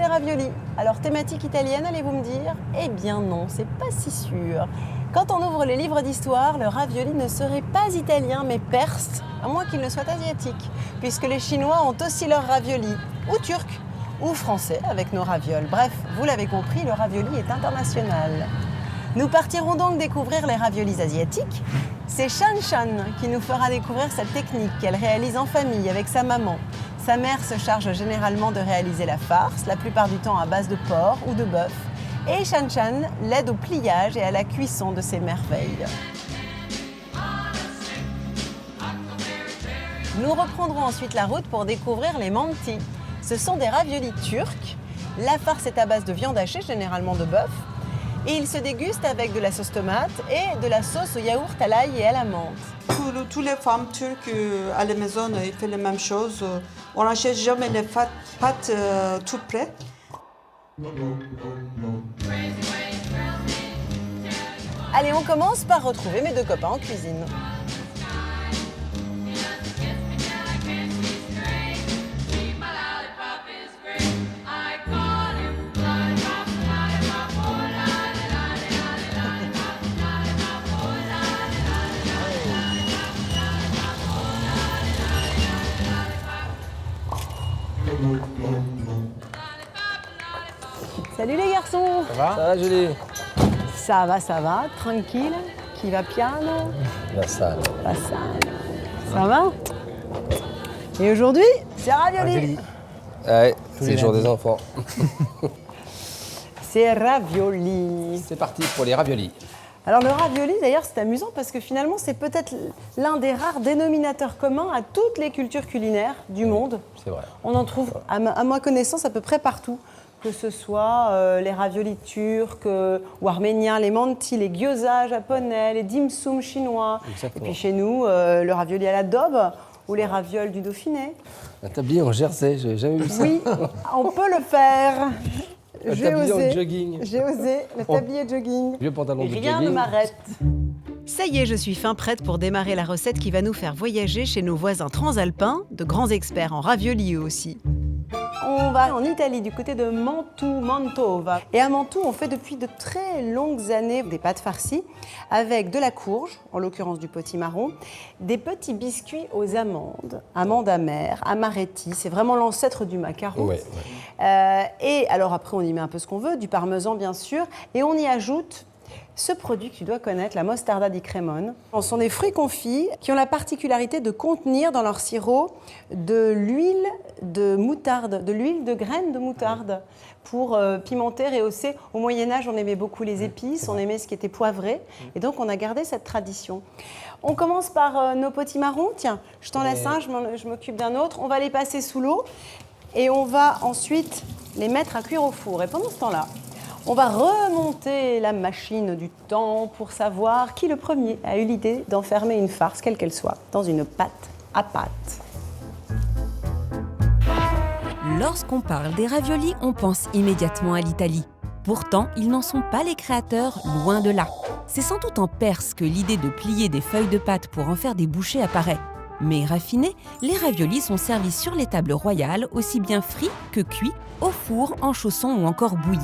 raviolis. Alors, thématique italienne, allez-vous me dire? Eh bien non, c'est pas si sûr. Quand on ouvre les livres d'histoire, le ravioli ne serait pas italien, mais perse, à moins qu'il ne soit asiatique, puisque les Chinois ont aussi leurs raviolis, ou turcs, ou français, avec nos ravioles. Bref, vous l'avez compris, le ravioli est international. Nous partirons donc découvrir les raviolis asiatiques. C'est Shan Shan qui nous fera découvrir cette technique qu'elle réalise en famille avec sa maman. Sa mère se charge généralement de réaliser la farce, la plupart du temps à base de porc ou de bœuf. Et Shan Shan l'aide au pliage et à la cuisson de ces merveilles. Nous reprendrons ensuite la route pour découvrir les manti. Ce sont des raviolis turcs. La farce est à base de viande hachée, généralement de bœuf. Et ils se dégustent avec de la sauce tomate et de la sauce au yaourt à l'ail et à la menthe. Toutes les femmes turques à la maison, ils font la même chose. On n'achète jamais les pâtes tout prêtes. Allez, on commence par retrouver mes deux copains en cuisine. Salut les garçons! Ça va? Ça va, Julie? Ça va, tranquille. Qui va piano? La salle. La salle. Ça va? Et aujourd'hui, c'est ravioli. Ouais, c'est le jour des enfants. C'est ravioli. C'est parti pour les raviolis. Alors le ravioli, d'ailleurs, c'est amusant parce que finalement, c'est peut-être l'un des rares dénominateurs communs à toutes les cultures culinaires du monde. C'est vrai. On en trouve, à ma connaissance, à peu près partout. Que ce soit les raviolis turcs ou arméniens, les manti, les gyoza japonais, les dim sum chinois. Exactement. Et puis chez nous, le ravioli à la daube ou les ravioles du Dauphiné. Un tablier en jersey, j'ai jamais vu ça. Oui, on peut le faire. Un J'ai tablier osé. en jogging. J'ai osé, le tablier jogging. Vieux pantalon de Rien jogging. ne m'arrête. Ça y est, je suis fin prête pour démarrer la recette qui va nous faire voyager chez nos voisins transalpins, de grands experts en raviolis eux aussi. On va en Italie, du côté de Mantova. Et à Mantoue, on fait depuis de très longues années des pâtes farcies avec de la courge, en l'occurrence du potimarron, des petits biscuits aux amandes, amandes amères, amaretti, c'est vraiment l'ancêtre du macaron. Ouais. Et alors après, on y met un peu ce qu'on veut, du parmesan bien sûr, et on y ajoute ce produit que tu dois connaître, la mostarda di Cremone. Ce sont des fruits confits qui ont la particularité de contenir dans leur sirop de l'huile de moutarde, de l'huile de graines de moutarde pour pimenter, rehausser. Au Moyen-Âge, on aimait beaucoup les épices, on aimait ce qui était poivré. Et donc, on a gardé cette tradition. On commence par nos potimarrons. Tiens, je t'en laisse un, je m'occupe d'un autre. On va les passer sous l'eau et on va ensuite les mettre à cuire au four. Et pendant ce temps-là, on va remonter la machine du temps pour savoir qui le premier a eu l'idée d'enfermer une farce, quelle qu'elle soit, dans une pâte à pâte. Lorsqu'on parle des raviolis, on pense immédiatement à l'Italie. Pourtant, ils n'en sont pas les créateurs, loin de là. C'est sans doute en Perse que l'idée de plier des feuilles de pâte pour en faire des bouchées apparaît. Mais raffinés, les raviolis sont servis sur les tables royales, aussi bien frits que cuits, au four, en chaussons ou encore bouillis.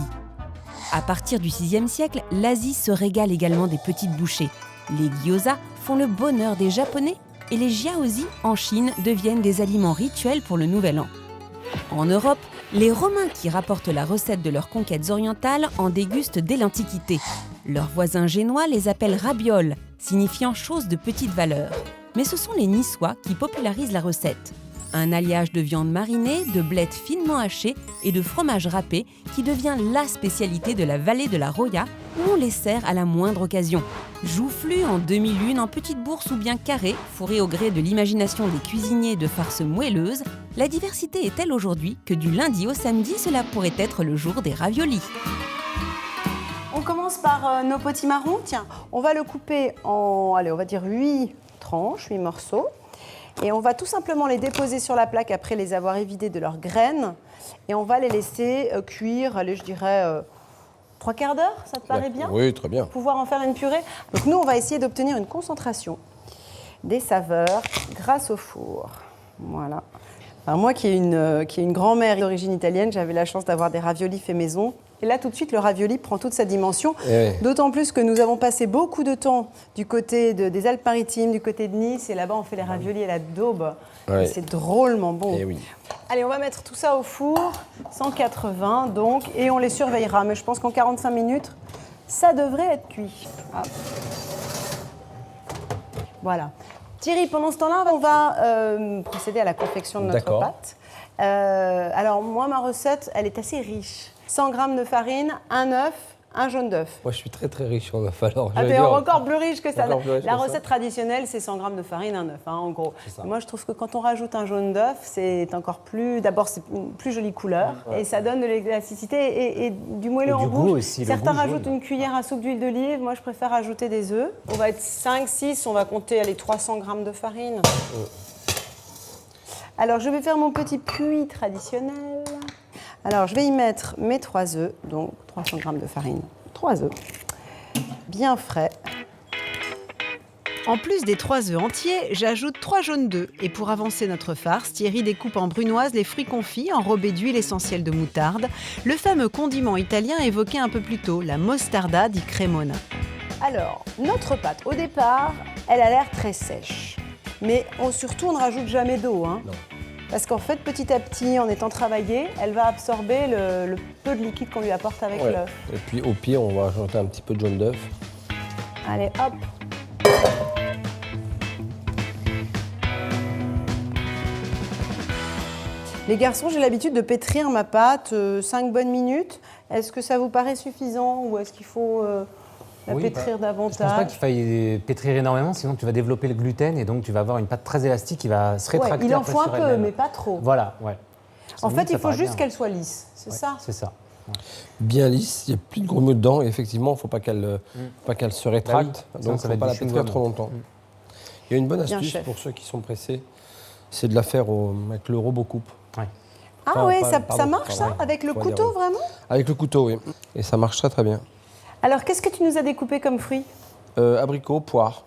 À partir du VIe siècle, l'Asie se régale également des petites bouchées. Les gyoza font le bonheur des Japonais et les jiaozi en Chine deviennent des aliments rituels pour le Nouvel An. En Europe, les Romains qui rapportent la recette de leurs conquêtes orientales en dégustent dès l'Antiquité. Leurs voisins génois les appellent rabioles, signifiant chose de petite valeur. Mais ce sont les Niçois qui popularisent la recette. Un alliage de viande marinée, de blettes finement hachées et de fromage râpé qui devient la spécialité de la vallée de la Roya où on les sert à la moindre occasion. Joufflus en demi-lune, en petites bourses ou bien carrées, fourrées au gré de l'imagination des cuisiniers de farces moelleuses, la diversité est telle aujourd'hui que du lundi au samedi, cela pourrait être le jour des raviolis. On commence par nos potimarrons. Tiens, on va le couper en, allez, on va dire 8 tranches, 8 morceaux. Et on va tout simplement les déposer sur la plaque après les avoir évidés de leurs graines. Et on va les laisser cuire, allez, je dirais, 3 quarts d'heure, ça te paraît bien? Oui, très bien. Pour pouvoir en faire une purée. Donc nous, on va essayer d'obtenir une concentration des saveurs grâce au four. Voilà. Alors moi qui ai une grand-mère d'origine italienne, j'avais la chance d'avoir des raviolis faits maison. Et là, tout de suite, le ravioli prend toute sa dimension. D'autant plus que nous avons passé beaucoup de temps du côté des Alpes-Maritimes, du côté de Nice. Et là-bas, on fait les raviolis à la daube. Ouais. Et c'est drôlement bon. Et oui. Allez, on va mettre tout ça au four, 180 donc, et on les surveillera. Mais je pense qu'en 45 minutes, ça devrait être cuit. Hop. Voilà. Thierry, pendant ce temps-là, on va procéder à la confection de notre pâte. Alors moi, ma recette, elle est assez riche. 100 g de farine, un œuf, un jaune d'œuf. Moi, je suis très très riche en œuf, alors. Ah, mais encore plus riche que ça. La recette ça. traditionnelle, c'est 100 g de farine, un œuf, hein, en gros. Moi, je trouve que quand on rajoute un jaune d'œuf, c'est encore plus... D'abord, c'est une plus jolie couleur, et ça donne de l'élasticité et du moelleux en bouche. Aussi, certains rajoutent une cuillère à soupe d'huile d'olive. Moi, je préfère ajouter des œufs. On va être 5, 6, on va compter les 300 g de farine. Alors, je vais faire mon petit puits traditionnel. Alors, je vais y mettre mes 3 œufs, donc 300 g de farine, 3 œufs, bien frais. En plus des 3 œufs entiers, j'ajoute 3 jaunes d'œufs. Et pour avancer notre farce, Thierry découpe en brunoise les fruits confits enrobés d'huile essentielle de moutarde, le fameux condiment italien évoqué un peu plus tôt, la mostarda di Cremona. Alors, notre pâte, au départ, elle a l'air très sèche. Mais surtout, on ne rajoute jamais d'eau, hein. Non. Parce qu'en fait, petit à petit, en étant travaillée, elle va absorber le peu de liquide qu'on lui apporte avec l'œuf. Et puis au pire, on va ajouter un petit peu de jaune d'œuf. Allez, hop. Les garçons, j'ai l'habitude de pétrir ma pâte 5 bonnes minutes. Est-ce que ça vous paraît suffisant ou est-ce qu'il faut la pétrir davantage? Je ne pense pas qu'il faille pétrir énormément, sinon tu vas développer le gluten et donc tu vas avoir une pâte très élastique qui va se rétracter. Il en après faut un sur peu, elle-même. mais pas trop. Voilà, ouais. En fait, il faut paraît juste bien. qu'elle soit lisse, c'est ça? C'est ça. Bien lisse, il n'y a plus de gros mot dedans. Et effectivement, il ne faut pas qu'elle se rétracte. Bah oui, donc, ça il ne va faut pas être la du pétrir chewing-gum. trop longtemps. Il y a une bonne Bien, astuce chef. pour ceux qui sont pressés, c'est de la faire avec le robot-coupe. Ouais. Ah Enfin, oui, ça pardon, marche ça? pardon. Avec le Faut couteau, dire, vraiment? Avec le couteau, oui. Et ça marche très très bien. Alors, qu'est-ce que tu nous as découpé comme fruits? Abricot, poire.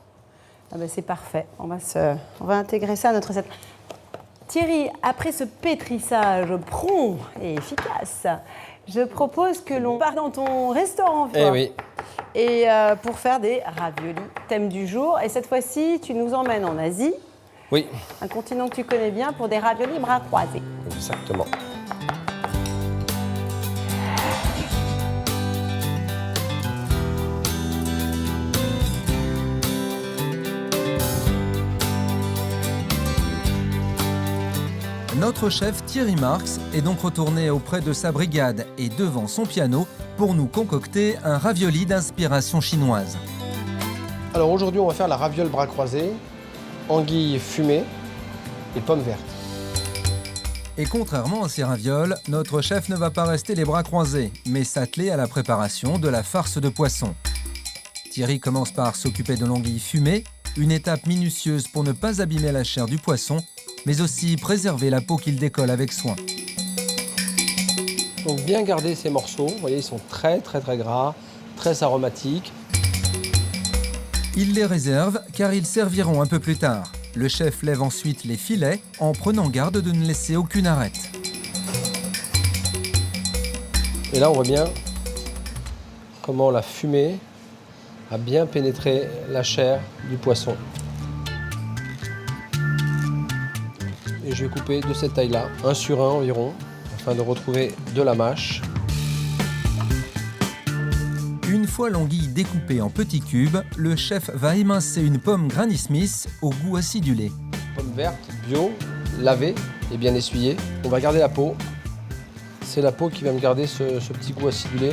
Ah ben, c'est parfait, on va intégrer ça à notre recette. Thierry, après ce pétrissage prompt et efficace, je propose que l'on parte dans ton restaurant. Eh oui. Et pour faire des raviolis, thème du jour. Et cette fois-ci, tu nous emmènes en Asie, Oui, un continent que tu connais bien, pour des raviolis bras croisés. exactement. Notre chef Thierry Marx est donc retourné auprès de sa brigade et devant son piano pour nous concocter un ravioli d'inspiration chinoise. Alors aujourd'hui, on va faire la raviole bras croisés, anguille fumée et pommes vertes. Et contrairement à ces ravioles, notre chef ne va pas rester les bras croisés, mais s'atteler à la préparation de la farce de poisson. Thierry commence par s'occuper de l'anguille fumée, une étape minutieuse pour ne pas abîmer la chair du poisson, mais aussi préserver la peau qu'il décolle avec soin. Donc bien garder ces morceaux, vous voyez, ils sont très très très gras, très aromatiques. Il les réserve car ils serviront un peu plus tard. Le chef lève ensuite les filets en prenant garde de ne laisser aucune arête. Et là, on voit bien comment la fumée a bien pénétré la chair du poisson. Et je vais couper de cette taille-là, 1 sur 1 environ, afin de retrouver de la mâche. Une fois l'anguille découpée en petits cubes, le chef va émincer une pomme Granny Smith au goût acidulé. Pommes vertes, bio, lavées et bien essuyées. On va garder la peau. C'est la peau qui va me garder ce petit goût acidulé.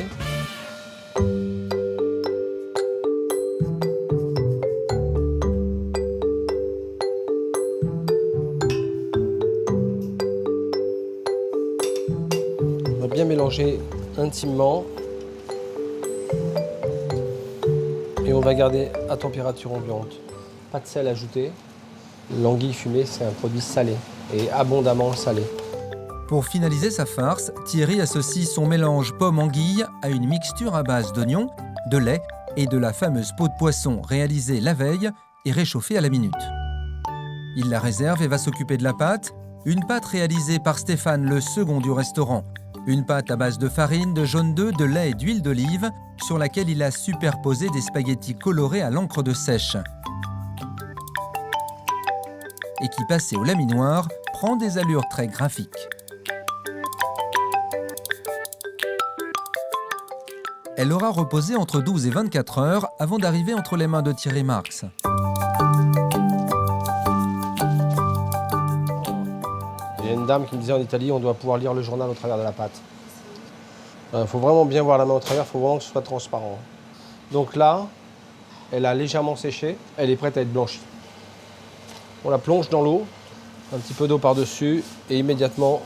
On va bien mélanger intimement. Et on va garder à température ambiante. Pas de sel ajouté. L'anguille fumée, c'est un produit salé et abondamment salé. Pour finaliser sa farce, Thierry associe son mélange pomme-anguille à une mixture à base d'oignons, de lait et de la fameuse peau de poisson réalisée la veille et réchauffée à la minute. Il la réserve et va s'occuper de la pâte, Une pâte réalisée par Stéphane, le second du restaurant. Une pâte à base de farine, de jaune d'œuf, de lait et d'huile d'olive, sur laquelle il a superposé des spaghettis colorés à l'encre de sèche. Et qui, passé au laminoir, prend des allures très graphiques. Elle aura reposé entre 12 et 24 heures avant d'arriver entre les mains de Thierry Marx. Il y a une dame qui me disait en Italie, on doit pouvoir lire le journal au travers de la pâte. Il faut vraiment bien voir la main au travers, il faut vraiment que ce soit transparent. Donc là, elle a légèrement séché, elle est prête à être blanchie. On la plonge dans l'eau, un petit peu d'eau par-dessus et immédiatement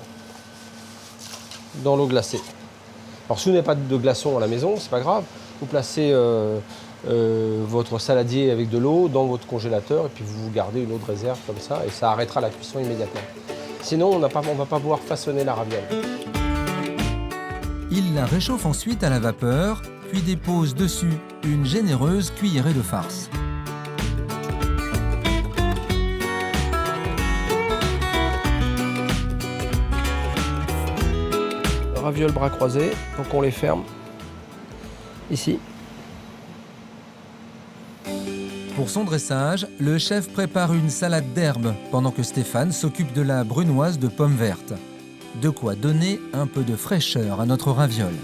dans l'eau glacée. Alors si vous n'avez pas de glaçons à la maison, c'est pas grave. Vous placez votre saladier avec de l'eau dans votre congélateur et puis vous gardez une eau de réserve comme ça et ça arrêtera la cuisson immédiatement. Sinon, on ne va pas pouvoir façonner la raviole. Il la réchauffe ensuite à la vapeur, puis dépose dessus une généreuse cuillerée de farce. Ravioles bras croisés, donc on les ferme ici. Pour son dressage, le chef prépare une salade d'herbes pendant que Stéphane s'occupe de la brunoise de pommes vertes. De quoi donner un peu de fraîcheur à notre raviole.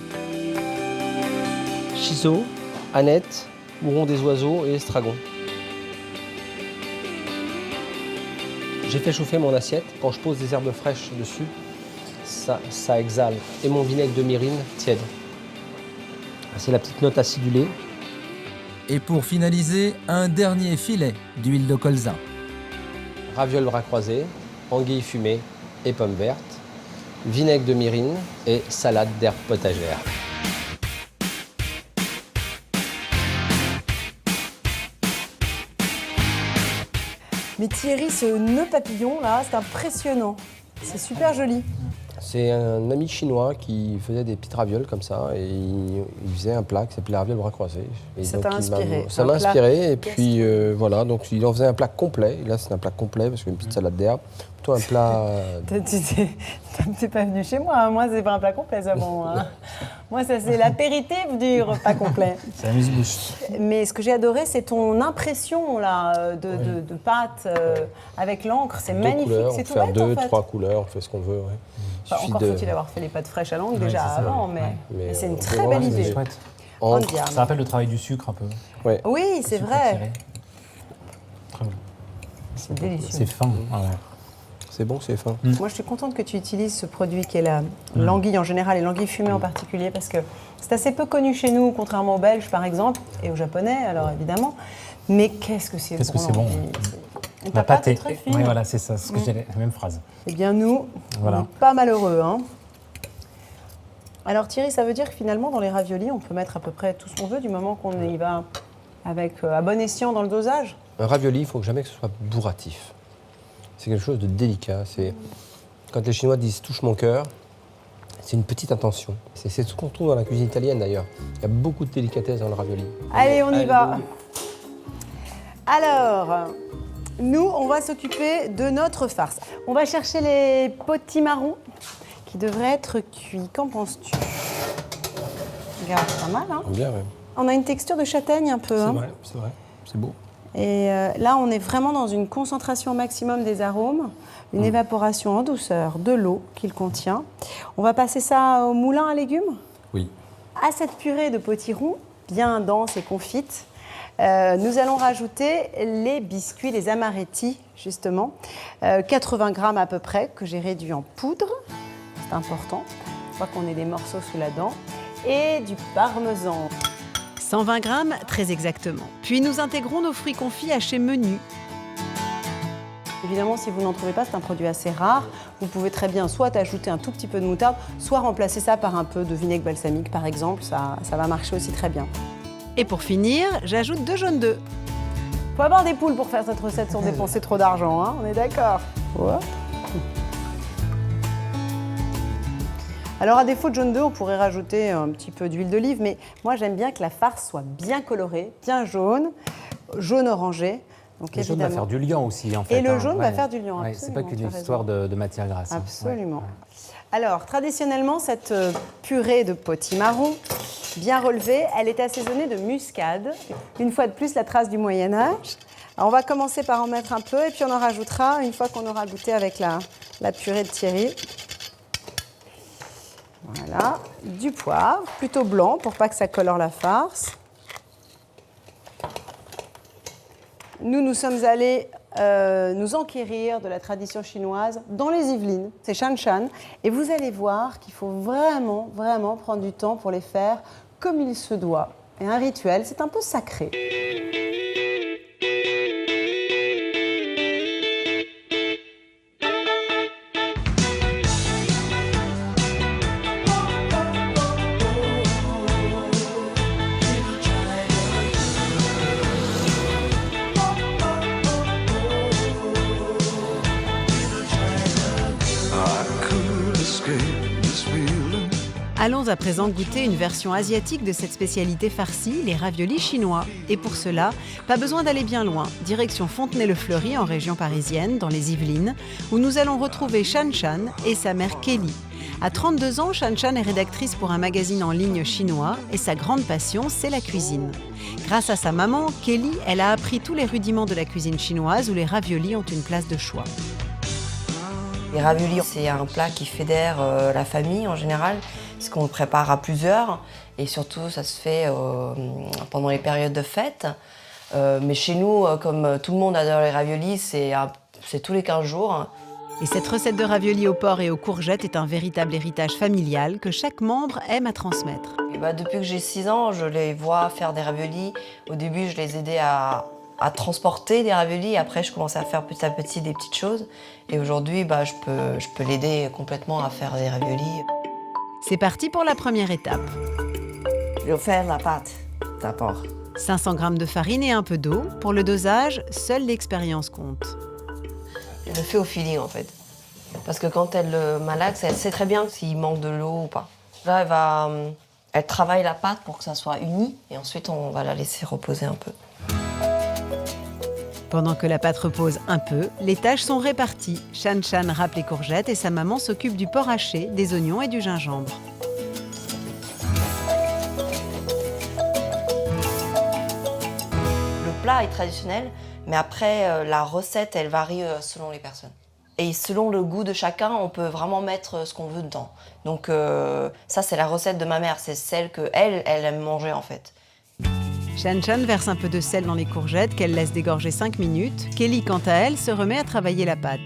Chiso, aneth, mouron des oiseaux et estragon. J'ai fait chauffer mon assiette. Quand je pose des herbes fraîches dessus, ça exhale. Et mon vinaigre de myrrhine tiède. C'est la petite note acidulée. Et pour finaliser, un dernier filet d'huile de colza. Ravioles bras croisés, anguilles fumées et pommes vertes, vinaigre de myrrhine et salade d'herbes potagères. Mais Thierry, ce nœud papillon là, c'est impressionnant. C'est super joli. C'est un ami chinois qui faisait des petites ravioles comme ça et il faisait un plat qui s'appelait la raviole bras croisés. Et Ça donc, t'a inspiré. Ça m'a inspiré et puis voilà, donc il en faisait un plat complet. Et là c'est un plat complet parce qu'une petite salade d'herbe, plutôt un plat... T'es pas venu chez moi, hein. Moi c'est pas un plat complet ça pour moi. Hein. Moi ça c'est l'apéritif du repas complet. C'est amuse-bouche. Mais ce que j'ai adoré c'est ton impression là de pâte avec l'encre, c'est magnifique, couleurs, c'est on peut tout faire bête en fait. 2-3 couleurs, on fait ce qu'on veut. Ouais. Enfin, encore faut-il avoir fait les pâtes fraîches à l'encre déjà c'est ça, avant, ouais. mais c'est une on très peut belle voir, idée. C'est chouette. Encre, Ça rappelle le travail du sucre un peu. ouais. Oui, c'est Sucre vrai. tiré. Très bon. C'est délicieux. C'est fin. Ah ouais. C'est bon, c'est fin. Moi, je suis contente que tu utilises ce produit qui est l'anguille en général et l'anguille fumée en particulier parce que c'est assez peu connu chez nous, contrairement aux Belges par exemple et aux Japonais, alors évidemment. Mais qu'est-ce que c'est bon. Qu'est-ce que c'est bon, l'anguille. Et ta La pâte pâte est est. très fine. Oui, voilà, c'est ça. Ce que j'ai la même phrase. Eh bien, nous, Voilà. on n'est pas malheureux. Hein. Alors Thierry, ça veut dire que finalement, dans les raviolis, on peut mettre à peu près tout ce qu'on veut du moment qu'on y va avec à bon escient dans le dosage. Un ravioli, il faut jamais que ce soit bourratif. C'est quelque chose de délicat. Quand les Chinois disent « touche mon cœur », c'est une petite attention. C'est ce qu'on trouve dans la cuisine italienne d'ailleurs. Il y a beaucoup de délicatesse dans le ravioli. Allez, on y va. Alors, nous, on va s'occuper de notre farce. On va chercher les potimarrons qui devraient être cuits. Qu'en penses-tu? Regarde, c'est pas mal, hein? Bien, ouais. On a une texture de châtaigne un peu. C'est Hein. vrai, c'est vrai. C'est beau. Et là, on est vraiment dans une concentration maximum des arômes, une évaporation en douceur de l'eau qu'il contient. On va passer ça au moulin à légumes. Oui. À cette purée de potiron, bien dense et confite, nous allons rajouter les biscuits, les amaretti, justement. 80 grammes à peu près, que j'ai réduit en poudre. C'est important. Il faut qu'on ait des morceaux sous la dent. Et du parmesan. 120 grammes, très exactement. Puis nous intégrons nos fruits confits hachés menus. Évidemment, si vous n'en trouvez pas, c'est un produit assez rare. Vous pouvez très bien soit ajouter un tout petit peu de moutarde, soit remplacer ça par un peu de vinaigre balsamique, par exemple. Ça va marcher aussi très bien. Et pour finir, j'ajoute 2 jaunes d'œufs. Faut avoir des poules pour faire cette recette sans dépenser trop d'argent, hein, on est d'accord. Ouais. Alors à défaut de jaune d'œuf, on pourrait rajouter un petit peu d'huile d'olive, mais moi j'aime bien que la farce soit bien colorée, bien jaune, jaune orangé. Donc, Le jaune va faire du liant aussi, en fait. Et le jaune va faire du liant, Ouais, c'est pas absolument, qu'une tu as histoire de matière grasse. hein. Absolument. Ouais. Alors, traditionnellement, cette purée de potimarron, bien relevée, elle est assaisonnée de muscade. Une fois de plus, la trace du Moyen-Âge. Alors, on va commencer par en mettre un peu et puis on en rajoutera une fois qu'on aura goûté avec la purée de Thierry. Voilà, du poivre, plutôt blanc pour pas que ça colore la farce. Nous sommes allés nous enquérir de la tradition chinoise dans les Yvelines, c'est Shan Shan. Et vous allez voir qu'il faut vraiment, vraiment prendre du temps pour les faire comme il se doit. Et un rituel, c'est un peu sacré. Allons à présent goûter une version asiatique de cette spécialité farcie, les raviolis chinois. Et pour cela, pas besoin d'aller bien loin. Direction Fontenay-le-Fleury, en région parisienne, dans les Yvelines, où nous allons retrouver Shan Shan et sa mère Kelly. À 32 ans, Shan Shan est rédactrice pour un magazine en ligne chinois et sa grande passion, c'est la cuisine. Grâce à sa maman, Kelly, elle a appris tous les rudiments de la cuisine chinoise où les raviolis ont une place de choix. Les raviolis, c'est un plat qui fédère la famille en général, parce qu'on le prépare à plusieurs et surtout ça se fait pendant les périodes de fête. Mais chez nous, comme tout le monde adore les raviolis, c'est tous les 15 jours. Et cette recette de raviolis au porc et aux courgettes est un véritable héritage familial que chaque membre aime à transmettre. Et depuis que j'ai 6 ans, je les vois faire des raviolis. Au début, je les aidais à transporter des raviolis. Après, je commençais à faire petit à petit des petites choses. Et aujourd'hui, je peux l'aider complètement à faire des raviolis. C'est parti pour la première étape. Je fais la pâte d'abord. 500 g de farine et un peu d'eau. Pour le dosage, seule l'expérience compte. Je le fais au feeling en fait. Parce que quand elle malaxe, elle sait très bien s'il manque de l'eau ou pas. Là, elle travaille la pâte pour que ça soit uni. Et ensuite, on va la laisser reposer un peu. Pendant que la pâte repose un peu, les tâches sont réparties. Shan Shan râpe les courgettes et sa maman s'occupe du porc haché, des oignons et du gingembre. Le plat est traditionnel, mais après, la recette, elle varie selon les personnes. Et selon le goût de chacun, on peut vraiment mettre ce qu'on veut dedans. Donc ça, c'est la recette de ma mère. C'est celle qu'elle aime manger en fait. Shan Shan verse un peu de sel dans les courgettes qu'elle laisse dégorger 5 minutes. Kelly, quant à elle, se remet à travailler la pâte.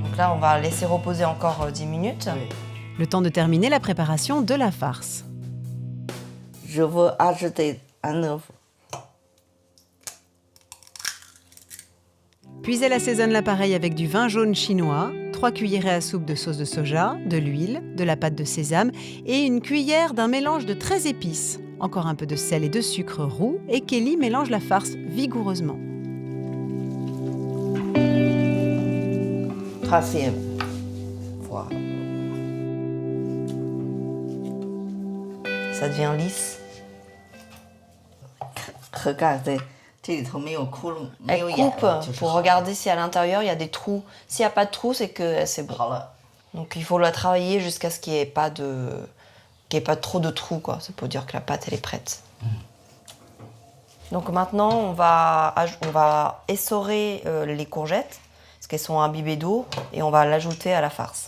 Donc là, on va laisser reposer encore 10 minutes. Oui. Le temps de terminer la préparation de la farce. Je veux ajouter un œuf. Puis elle assaisonne l'appareil avec du vin jaune chinois, 3 cuillerées à soupe de sauce de soja, de l'huile, de la pâte de sésame et une cuillère d'un mélange de 13 épices. Encore un peu de sel et de sucre roux et Kelly mélange la farce vigoureusement. Troisième. Voilà. Ça devient lisse. Regardez. Elle coupe pour regarder si à l'intérieur il y a des trous. S'il n'y a pas de trous, c'est que c'est bon. Donc il faut la travailler jusqu'à ce qu'il n'y ait pas trop de trous, quoi. C'est pour dire que la pâte elle est prête. Donc maintenant on va essorer les courgettes parce qu'elles sont imbibées d'eau et on va l'ajouter à la farce.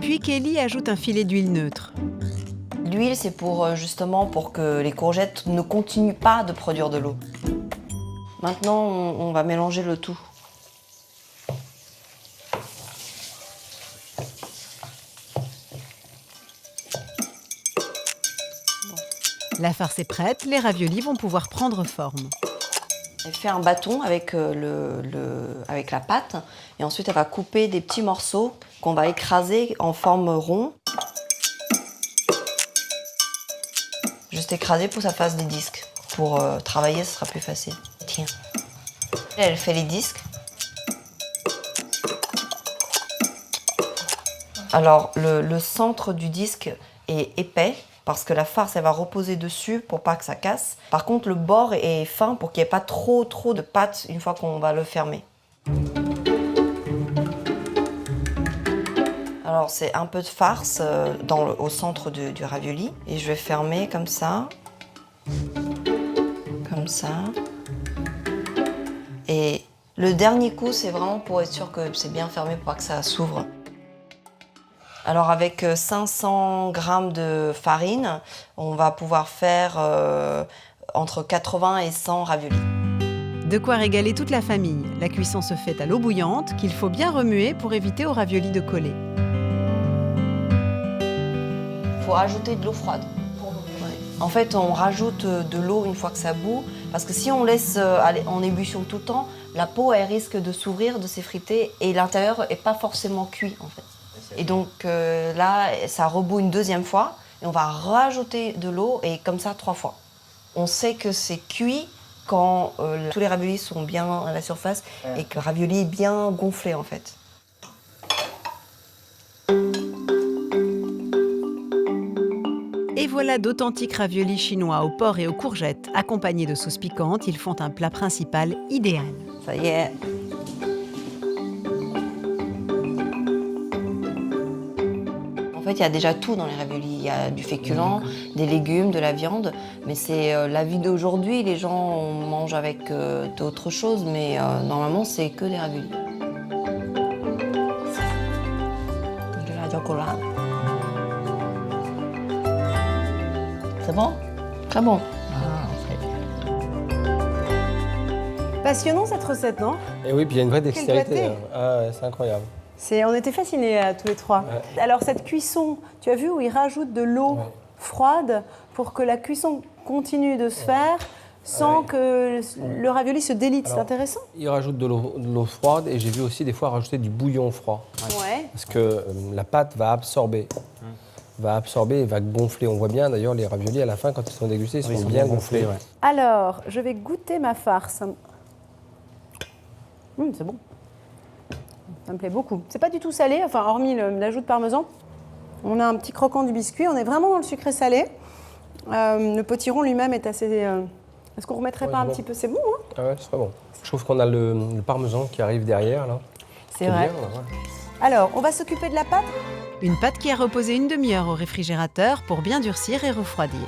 Puis Kelly ajoute un filet d'huile neutre. L'huile, c'est justement pour que les courgettes ne continuent pas de produire de l'eau. Maintenant, on va mélanger le tout. La farce est prête, les raviolis vont pouvoir prendre forme. Elle fait un bâton avec, avec la pâte et ensuite elle va couper des petits morceaux qu'on va écraser en forme rond. Juste écraser pour que ça fasse des disques. Pour travailler, ce sera plus facile. Tiens. Elle fait les disques. Alors, le centre du disque est épais parce que la farce, elle va reposer dessus pour pas que ça casse. Par contre, le bord est fin pour qu'il n'y ait pas trop de pâte une fois qu'on va le fermer. Alors, c'est un peu de farce au centre du ravioli. Et je vais fermer comme ça. Comme ça. Et le dernier coup, c'est vraiment pour être sûr que c'est bien fermé pour pas que ça s'ouvre. Alors avec 500 g de farine, on va pouvoir faire entre 80 et 100 raviolis. De quoi régaler toute la famille. La cuisson se fait à l'eau bouillante qu'il faut bien remuer pour éviter aux raviolis de coller. Il faut rajouter de l'eau froide. Ouais. En fait, on rajoute de l'eau une fois que ça bout, parce que si on laisse aller en ébullition tout le temps, la peau elle risque de s'ouvrir, de s'effriter, et l'intérieur n'est pas forcément cuit en fait. Et donc là, ça rebout une deuxième fois, et on va rajouter de l'eau, et comme ça 3 fois. On sait que c'est cuit quand tous les raviolis sont bien à la surface et que le ravioli est bien gonflé en fait. Et voilà d'authentiques raviolis chinois au porc et aux courgettes. Accompagnés de sauce piquante, ils font un plat principal idéal. Ça y est. En fait, il y a déjà tout dans les raviolis. Il y a du féculent, des légumes, de la viande. Mais c'est la vie d'aujourd'hui. Les gens mangent avec d'autres choses, mais normalement, c'est que des raviolis. De la chocolat. C'est bon? Très bon. Passionnant cette recette, non? Et oui, puis il y a une vraie dextérité. pâté. Hein. Ah, ouais, c'est incroyable. On était fascinés tous les trois. Ouais. Alors cette cuisson, tu as vu où ils rajoutent de l'eau froide pour que la cuisson continue de se faire sans que le ravioli se délite. C'est intéressant. Ils rajoutent de l'eau froide et j'ai vu aussi des fois rajouter du bouillon froid. Ouais. Parce que la pâte va absorber. Et va gonfler. On voit bien d'ailleurs les raviolis à la fin, quand ils sont dégustés, ils sont bien gonflés. ouais. Alors, je vais goûter ma farce. C'est bon. Ça me plaît beaucoup. C'est pas du tout salé, enfin hormis l'ajout de parmesan. On a un petit croquant du biscuit. On est vraiment dans le sucré salé. Le potiron lui-même est assez. Est-ce qu'on remettrait pas un petit peu? C'est bon, hein? Ah ouais, c'est très bon. Je trouve qu'on a le parmesan qui arrive derrière là. C'est vrai. Bien, là, ouais. Alors, on va s'occuper de la pâte. Une pâte qui a reposé une demi-heure au réfrigérateur pour bien durcir et refroidir.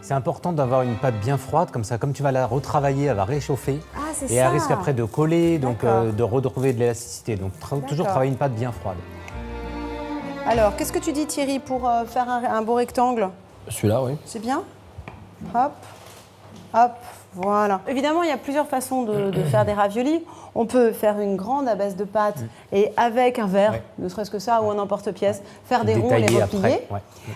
C'est important d'avoir une pâte bien froide, comme ça, comme tu vas la retravailler, elle va réchauffer. Ah, c'est ça. Et elle risque après de coller, donc D'accord. de retrouver de l'élasticité. Donc toujours travailler une pâte bien froide. Alors, qu'est-ce que tu dis, Thierry, pour faire un beau rectangle? Celui-là, oui. C'est bien? Hop, hop, voilà. Évidemment, il y a plusieurs façons de faire des raviolis. On peut faire une grande à base de pâte et avec un verre, ne serait-ce que ça, ou un emporte-pièce, faire des ronds et les Détailler replier. après,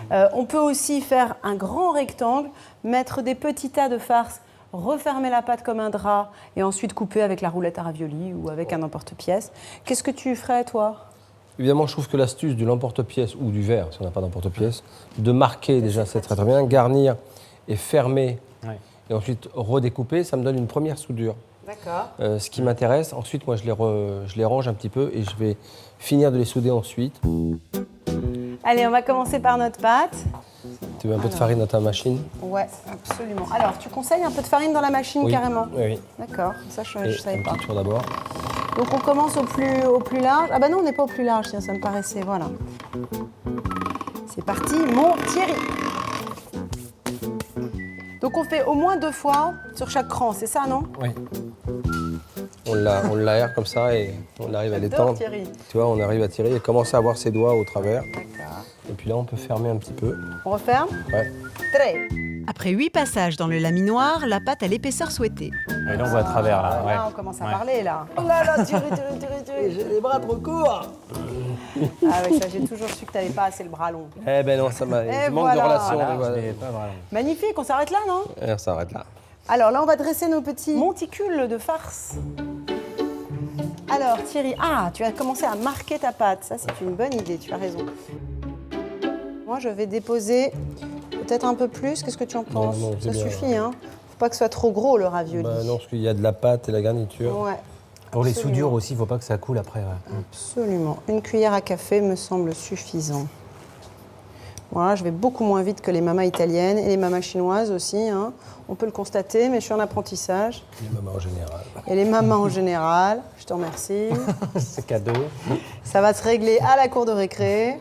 ouais. On peut aussi faire un grand rectangle, mettre des petits tas de farce, refermer la pâte comme un drap et ensuite couper avec la roulette à ravioli ou avec un emporte-pièce. Qu'est-ce que tu ferais, toi? Évidemment, je trouve que l'astuce de l'emporte-pièce ou du verre, si on n'a pas d'emporte-pièce, de marquer déjà, c'est très très bien. Garnir et fermer et ensuite redécouper, ça me donne une première soudure. D'accord. Ce qui m'intéresse, ensuite, moi, je les range un petit peu et je vais finir de les souder ensuite. Allez, on va commencer par notre pâte. Tu mets un peu de farine dans ta machine? Ouais, absolument. Alors, tu conseilles un peu de farine dans la machine Oui. carrément? Oui. D'accord, ça je Et savais un pas. petit tour d'abord. Donc on commence au plus large. Ah bah non, on n'est pas au plus large, tiens, ça me paraissait, voilà. C'est parti, mon Thierry. Donc on fait au moins 2 fois sur chaque cran, c'est ça, non? Oui. On l'aère comme ça et on arrive à J'adore, l'étendre. Thierry. Tu vois, on arrive à tirer et commencer à avoir ses doigts au travers. D'accord. Et puis là, on peut fermer un petit peu. On referme? Ouais. Très. Après 8 passages dans le laminoir, la pâte à l'épaisseur souhaitée. Et là, on voit à travers, là. Là, on commence à parler, là. Oh là là, Thierry, j'ai les bras trop courts. Ah oui, ça, j'ai toujours su que tu n'avais pas assez le bras long. Eh ben non, ça m'a. Et Je manque de voilà. relation. Voilà, voilà. je l'ai pas vraiment. Magnifique, on s'arrête là, non? Et on s'arrête là. Alors là, on va dresser nos petits monticules de farce. Alors Thierry, tu as commencé à marquer ta pâte. Ça, c'est une bonne idée, tu as raison. Moi, je vais déposer peut-être un peu plus. Qu'est-ce que tu en penses? non, c'est Ça bien. suffit, hein? Faut pas que ce soit trop gros, le ravioli. Bah non, parce qu'il y a de la pâte et la garniture. Ouais. Pour les Absolument. soudures aussi, il ne faut pas que ça coule après. Ouais. Absolument. Une cuillère à café me semble suffisant. Voilà, je vais beaucoup moins vite que les mamas italiennes et les mamas chinoises aussi. Hein. On peut le constater, mais je suis en apprentissage. Les mamans en général. Et les mamans en général, je te remercie. C'est cadeau. Ça va se régler à la cour de récré.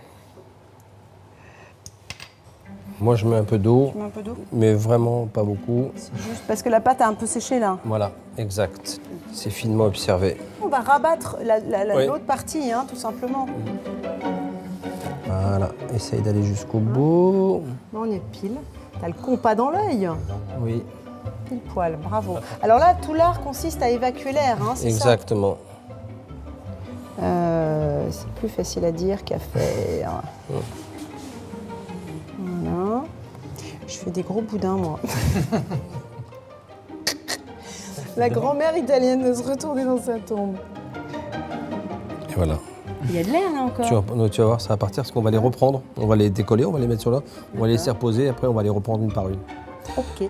Moi, je mets un peu d'eau, Tu mets un peu d'eau? mais vraiment pas beaucoup. C'est juste parce que la pâte a un peu séché là. Voilà, exact. C'est finement observé. On va rabattre Oui. l'autre partie, hein, tout simplement. Voilà, essaye d'aller jusqu'au bout. Bon, on est pile. T'as le compas dans l'œil. Oui, Pile poil, bravo. Alors là, tout l'art consiste à évacuer l'air, hein, c'est ça? exactement. C'est plus facile à dire qu'à faire. Voilà. Je fais des gros boudins, moi. La grand-mère italienne de se retourner dans sa tombe. Et voilà. Il y a de l'air là encore. Tu vas voir, ça va partir parce qu'on va les reprendre. On va les décoller, on va les mettre sur là. On va les laisser reposer, après on va les reprendre une par une. Ok.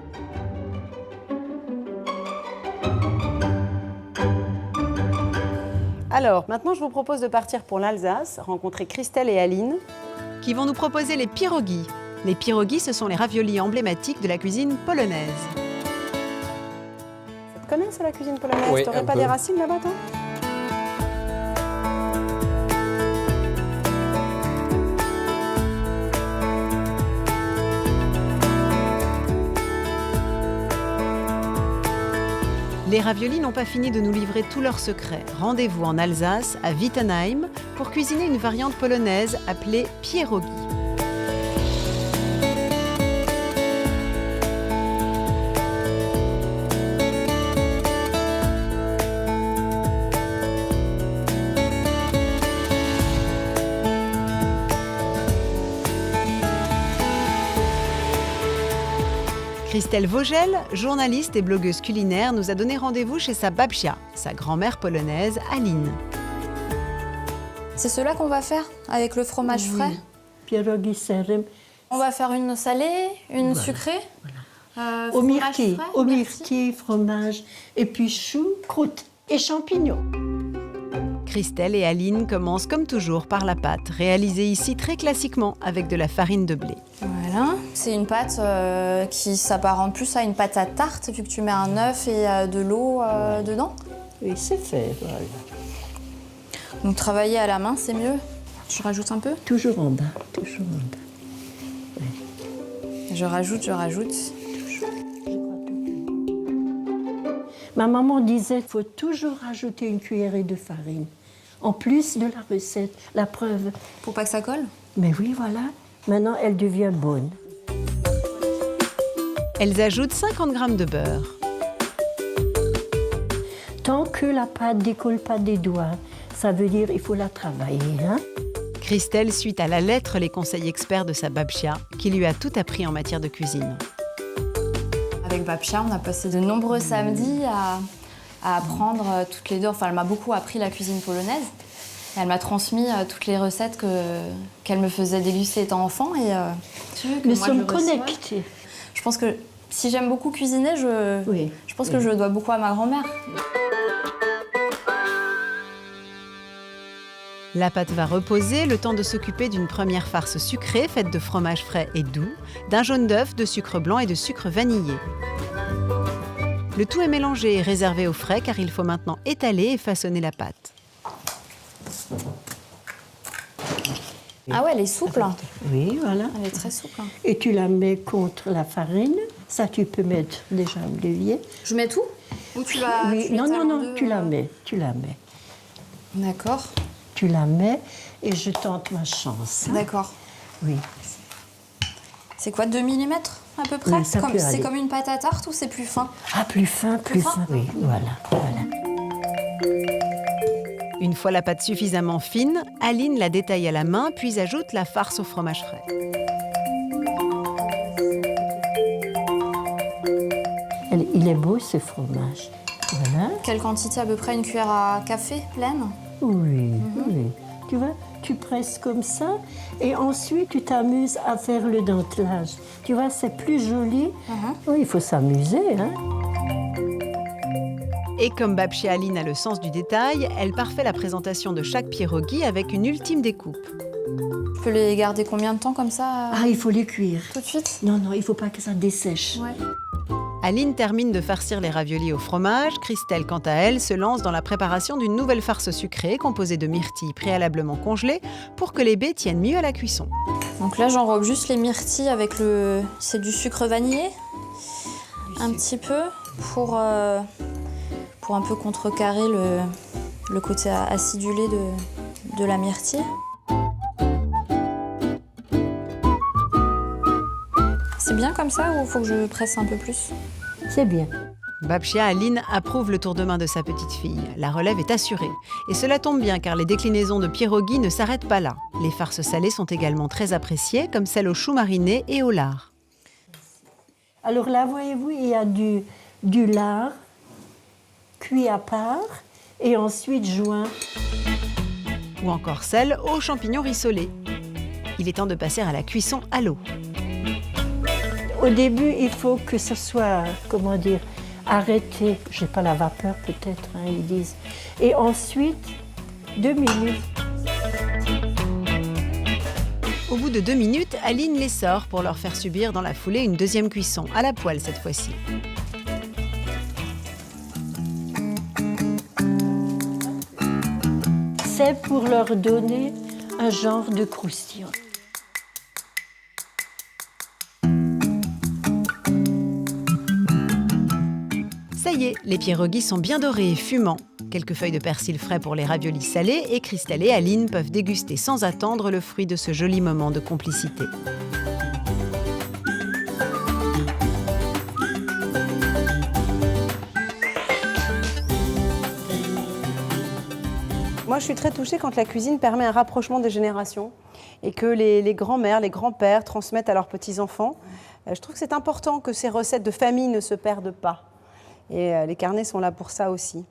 Alors, maintenant, je vous propose de partir pour l'Alsace, rencontrer Christelle et Aline, Qui vont nous proposer les pierogies. Les pierogies, ce sont les raviolis emblématiques de la cuisine polonaise. Ça te connaît, ça, la cuisine polonaise? Oui, T'aurais un pas peu. des racines là-bas, toi? Les raviolis n'ont pas fini de nous livrer tous leurs secrets. Rendez-vous en Alsace, à Wittenheim, pour cuisiner une variante polonaise appelée pierogi. Christelle Vogel, journaliste et blogueuse culinaire, nous a donné rendez-vous chez sa babcia, sa grand-mère polonaise, Aline. C'est cela qu'on va faire avec le fromage frais. Pierogi serem On va faire une salée, une sucrée. au Fromage myrtille, frais, au merci. myrtille, fromage, et puis choux, croûte et champignons. Christelle et Aline commencent comme toujours par la pâte, réalisée ici très classiquement avec de la farine de blé. Voilà. C'est une pâte qui s'apparente plus à une pâte à tarte, vu que tu mets un œuf et de l'eau dedans. Oui, c'est fait, voilà. Donc travailler à la main, c'est mieux. Je rajoute un peu. Toujours en bas, toujours en bas. Je rajoute. Ma maman disait qu'il faut toujours rajouter une cuillerée de farine, en plus de la recette, la preuve. Pour pas que ça colle. Mais oui, voilà, maintenant elle devient bonne. Elles ajoutent 50 g de beurre. Tant que la pâte ne décolle pas des doigts, ça veut dire qu'il faut la travailler, hein? Christelle suit à la lettre les conseils experts de sa babcia, qui lui a tout appris en matière de cuisine. Avec Babcia, on a passé de nombreux samedis à apprendre toutes les deux. Enfin, elle m'a beaucoup appris la cuisine polonaise. Et elle m'a transmis toutes les recettes qu'elle me faisait déguster étant enfant. Et tu veux que Nous moi, sommes je reçois. connectés. Je pense que si j'aime beaucoup cuisiner, Oui. je pense que je le dois beaucoup à ma grand-mère. La pâte va reposer, le temps de s'occuper d'une première farce sucrée faite de fromage frais et doux, d'un jaune d'œuf, de sucre blanc et de sucre vanillé. Le tout est mélangé et réservé au frais car il faut maintenant étaler et façonner la pâte. Ah ouais, elle est souple. Oui, voilà. Elle est très souple. Et tu la mets contre la farine. Ça, tu peux mettre déjà un levier. Je mets tout? Ou tu vas... Oui, tu non, l'étales non, en non, deux, tu la mets, tu la mets. D'accord, Tu la mets et je tente ma chance. hein. d'accord. Oui. C'est quoi, 2 mm à peu près? Oui, ça peut C'est aller. comme une pâte à tarte ou c'est plus fin? Ah, plus fin, plus fin. Oui, voilà, voilà. Une fois la pâte suffisamment fine, Aline la détaille à la main puis ajoute la farce au fromage frais. Il est beau ce fromage. Voilà. Quelle quantité? À peu près une cuillère à café pleine? Oui, oui. Tu vois, tu presses comme ça et ensuite tu t'amuses à faire le dentelage. Tu vois, c'est plus joli. Oui, il faut s'amuser, hein. Et comme Babcia Aline a le sens du détail, elle parfait la présentation de chaque pierogi avec une ultime découpe. Je peux les garder combien de temps comme ça Ah, il faut les cuire. Tout de suite? Non, non, il ne faut pas que ça dessèche. Ouais. Aline termine de farcir les raviolis au fromage. Christelle, quant à elle, se lance dans la préparation d'une nouvelle farce sucrée composée de myrtilles préalablement congelées pour que les baies tiennent mieux à la cuisson. Donc là, j'enrobe juste les myrtilles avec c'est du sucre vanillé, un petit peu, pour un peu contrecarrer le côté acidulé de la myrtille. C'est bien comme ça ou faut que je presse un peu plus? C'est bien. Babcia Aline approuve le tour de main de sa petite fille. La relève est assurée. Et cela tombe bien car les déclinaisons de pierogi ne s'arrêtent pas là. Les farces salées sont également très appréciées, comme celles au chou mariné et au lard. Alors là, voyez-vous, il y a du lard cuit à part et ensuite joint. Ou encore celles aux champignons rissolés. Il est temps de passer à la cuisson à l'eau. Au début, il faut que ce soit, comment dire, arrêté. Je sais pas, la vapeur peut-être, hein, ils disent. Et ensuite, 2 minutes. Au bout de 2 minutes, Aline les sort pour leur faire subir dans la foulée une deuxième cuisson, à la poêle cette fois-ci. C'est pour leur donner un genre de croustillant. Ça y est, les pierogi sont bien dorés et fumants. Quelques feuilles de persil frais pour les raviolis salés et Christelle et Aline peuvent déguster sans attendre le fruit de ce joli moment de complicité. Moi, je suis très touchée quand la cuisine permet un rapprochement des générations et que les grands-mères, les grands-pères transmettent à leurs petits-enfants. Je trouve que c'est important que ces recettes de famille ne se perdent pas. Et les carnets sont là pour ça aussi.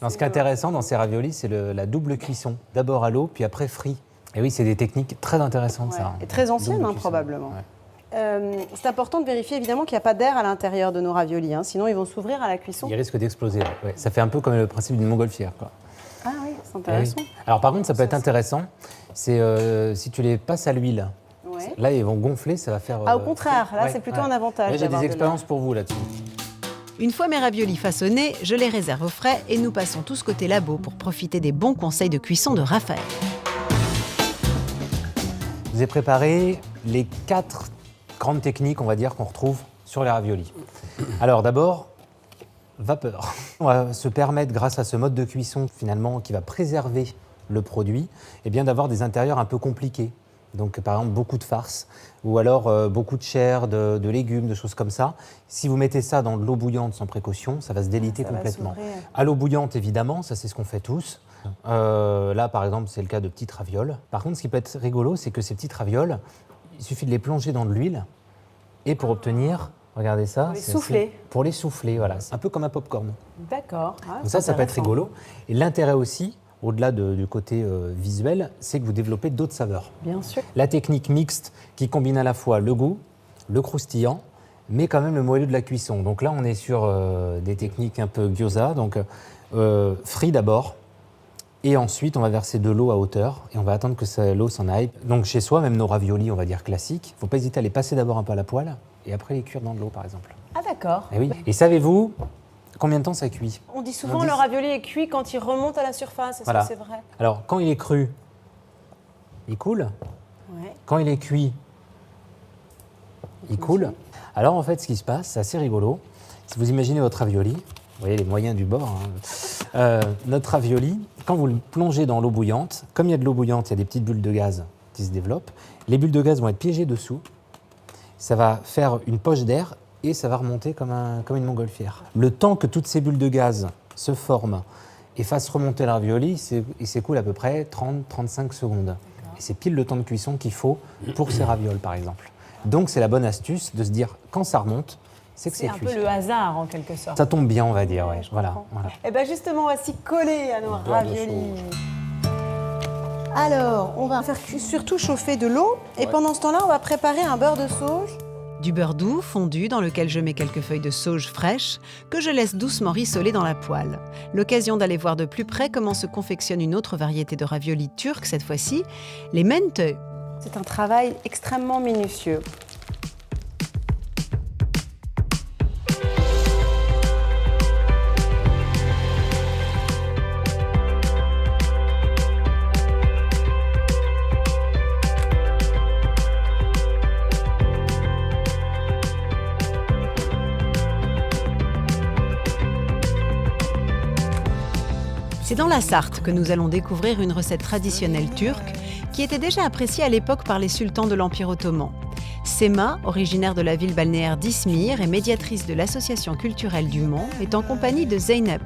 Alors, ce qui est intéressant dans ces raviolis, c'est la double cuisson. D'abord à l'eau, puis après frit. Et oui, c'est des techniques très intéressantes, Ouais. ça. Et très anciennes, Double hein, cuisson. probablement. Ouais. C'est important de vérifier évidemment qu'il n'y a pas d'air à l'intérieur de nos raviolis, hein, sinon ils vont s'ouvrir à la cuisson. Ils risquent d'exploser. Ouais. Ça fait un peu comme le principe d'une montgolfière, quoi. Ah oui, c'est intéressant. Eh oui. Alors par contre, ça peut être intéressant, c'est si tu les passes à l'huile. Ouais. Là, ils vont gonfler, ça va faire... Ah, au contraire, là ouais, c'est plutôt ouais. un avantage. Là, j'ai d'avoir des de expériences pour vous là-dessus. Une fois mes raviolis façonnés, je les réserve au frais et nous passons tous côté labo pour profiter des bons conseils de cuisson de Raphaël. Je vous ai préparé les 4 grandes techniques, on va dire, qu'on retrouve sur les raviolis. Alors d'abord, vapeur. On va se permettre, grâce à ce mode de cuisson finalement qui va préserver le produit, eh bien d'avoir des intérieurs un peu compliqués. Donc par exemple beaucoup de farce ou alors beaucoup de chair, de légumes, de choses comme ça. Si vous mettez ça dans de l'eau bouillante sans précaution, ça va se déliter Ça va complètement. s'ouvrir. À l'eau bouillante évidemment, ça c'est ce qu'on fait tous. Là par exemple c'est le cas de petites ravioles. Par contre ce qui peut être rigolo, c'est que ces petites ravioles, il suffit de les plonger dans de l'huile et pour obtenir, regardez ça, Pour les c'est souffler. pour les souffler, voilà. C'est un peu comme un pop-corn. D'accord. Ah, Donc c'est ça peut être intéressant. rigolo. Et l'intérêt aussi, au-delà du côté visuel, c'est que vous développez d'autres saveurs. Bien sûr. La technique mixte qui combine à la fois le goût, le croustillant, mais quand même le moelleux de la cuisson. Donc là, on est sur des techniques un peu gyoza. Donc frit d'abord, et ensuite on va verser de l'eau à hauteur et on va attendre que l'eau s'en aille. Donc chez soi, même nos raviolis, on va dire classiques, il ne faut pas hésiter à les passer d'abord un peu à la poêle et après les cuire dans de l'eau, par exemple. Ah d'accord. Et oui. Et savez-vous combien de temps ça cuit? On dit souvent On dit- le ravioli est cuit quand il remonte à la surface. Est-ce Voilà. que c'est vrai? Alors, quand il est cru, il coule. Ouais. Quand il est cuit, il coule. Alors, en fait, ce qui se passe, c'est assez rigolo. Si vous imaginez votre ravioli, vous voyez les moyens du bord, hein. Notre ravioli, quand vous le plongez dans l'eau bouillante, comme il y a de l'eau bouillante, il y a des petites bulles de gaz qui se développent. Les bulles de gaz vont être piégées dessous. Ça va faire une poche d'air et ça va remonter comme une montgolfière. Le temps que toutes ces bulles de gaz se forment et fassent remonter le ravioli, il s'écoule à peu près 30-35 secondes. Et c'est pile le temps de cuisson qu'il faut pour ces ravioles, par exemple. Donc c'est la bonne astuce de se dire, quand ça remonte, c'est que c'est C'est un cuit. peu le hasard en quelque sorte. Ça tombe bien, on va dire. Ouais. je Voilà, comprends. voilà. Et bien justement, on va s'y coller à nos Beurre de raviolis. Alors, on va faire surtout chauffer de l'eau et pendant ce temps-là, on va préparer un beurre de sauge. Du beurre doux, fondu, dans lequel je mets quelques feuilles de sauge fraîches, que je laisse doucement rissoler dans la poêle. L'occasion d'aller voir de plus près comment se confectionne une autre variété de raviolis turcs, cette fois-ci, les mentö. C'est un travail extrêmement minutieux. C'est dans la Sarthe que nous allons découvrir une recette traditionnelle turque qui était déjà appréciée à l'époque par les sultans de l'Empire ottoman. Sema, originaire de la ville balnéaire d'Izmir et médiatrice de l'association culturelle du Mans, est en compagnie de Zeynep,